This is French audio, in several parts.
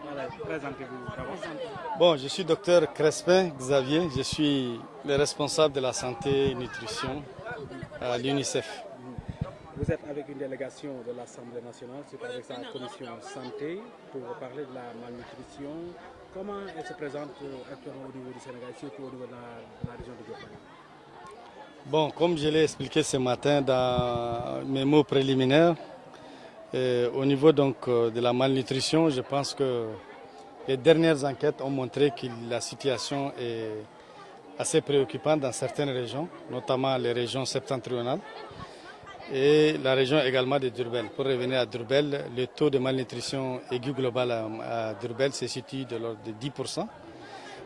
Voilà, présentez-vous d'abord. Bon, je suis docteur Crespin Xavier, je suis le responsable de la santé et nutrition à l'UNICEF. Vous êtes avec une délégation de l'Assemblée nationale, c'est avec sa commission santé, pour parler de la malnutrition. Comment elle se présente actuellement au niveau du Sénégal, surtout au niveau de la région de Diourbel? Bon, comme je l'ai expliqué ce matin dans mes mots préliminaires, au niveau donc de la malnutrition, je pense que les dernières enquêtes ont montré que la situation est assez préoccupante dans certaines régions, notamment les régions septentrionales et la région également de Diourbel. Pour revenir à Diourbel, le taux de malnutrition aiguë globale à Diourbel se situe de l'ordre de 10%,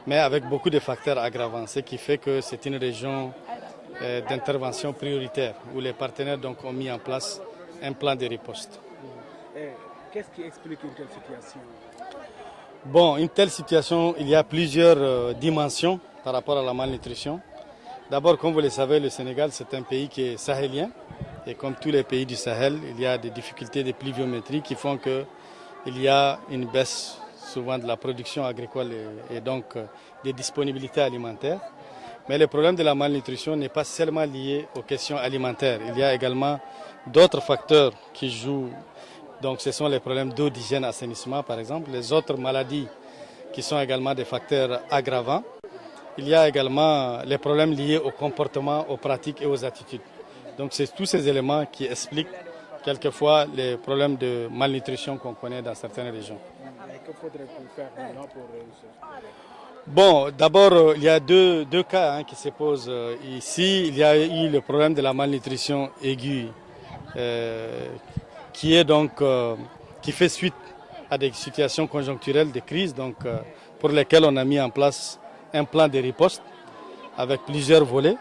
mais avec beaucoup de facteurs aggravants, ce qui fait que c'est une région d'intervention prioritaire où les partenaires donc, ont mis en place un plan de riposte. Qu'est-ce qui explique une telle situation? Bon, une telle situation, il y a plusieurs dimensions par rapport à la malnutrition. D'abord, comme vous le savez, le Sénégal, c'est un pays qui est sahélien. Et comme tous les pays du Sahel, il y a des difficultés de pluviométrie qui font qu'il y a une baisse souvent de la production agricole et donc des disponibilités alimentaires. Mais le problème de la malnutrition n'est pas seulement lié aux questions alimentaires. Il y a également d'autres facteurs qui jouent. Donc ce sont les problèmes d'eau, d'hygiène, assainissement par exemple. Les autres maladies qui sont également des facteurs aggravants. Il y a également les problèmes liés au comportement, aux pratiques et aux attitudes. Donc c'est tous ces éléments qui expliquent quelquefois les problèmes de malnutrition qu'on connaît dans certaines régions. Que faudrait-il faire maintenant pour réussir? Bon, d'abord, il y a deux cas qui se posent ici. Il y a eu le problème de la malnutrition aiguë qui est donc qui fait suite à des situations conjoncturelles de crise, donc pour lesquelles on a mis en place un plan de riposte avec plusieurs volets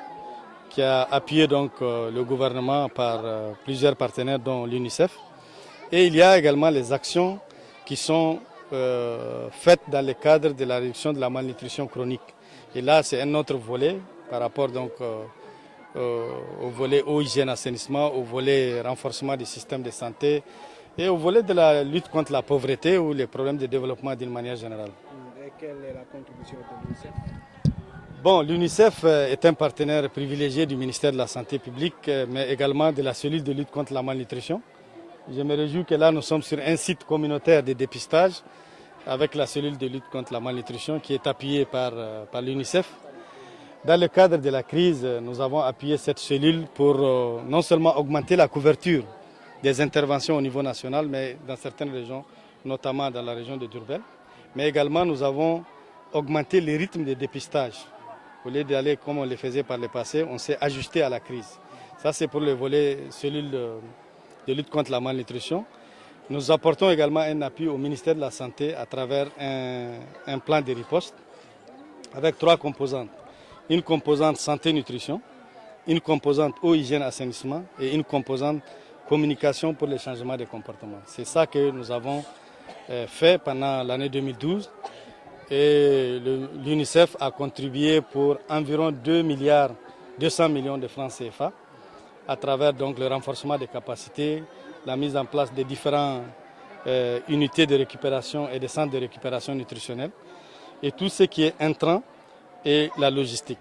qui a appuyé donc le gouvernement par plusieurs partenaires dont l'UNICEF. Et il y a également les actions qui sont faites dans le cadre de la réduction de la malnutrition chronique. Et là, c'est un autre volet par rapport donc au volet eau, hygiène, assainissement, au volet renforcement du système de santé et au volet de la lutte contre la pauvreté ou les problèmes de développement d'une manière générale. Et quelle est la contribution de l'UNICEF? Bon, l'UNICEF est un partenaire privilégié du ministère de la Santé publique, mais également de la cellule de lutte contre la malnutrition. Je me réjouis que là, nous sommes sur un site communautaire de dépistage avec la cellule de lutte contre la malnutrition qui est appuyée par l'UNICEF. Dans le cadre de la crise, nous avons appuyé cette cellule pour non seulement augmenter la couverture des interventions au niveau national, mais dans certaines régions, notamment dans la région de Diourbel, mais également nous avons augmenté les rythmes de dépistage. Au lieu d'aller comme on le faisait par le passé, on s'est ajusté à la crise. Ça, c'est pour le volet cellule de lutte contre la malnutrition. Nous apportons également un appui au ministère de la Santé à travers un plan de riposte avec 3 composantes. Une composante santé-nutrition, une composante eau, hygiène, assainissement et une composante communication pour le changement de comportement. C'est ça que nous avons fait pendant l'année 2012. Et l'UNICEF a contribué pour environ 2,2 milliards de francs CFA à travers donc le renforcement des capacités, la mise en place de différentes unités de récupération et des centres de récupération nutritionnelle et tout ce qui est intrant et la logistique.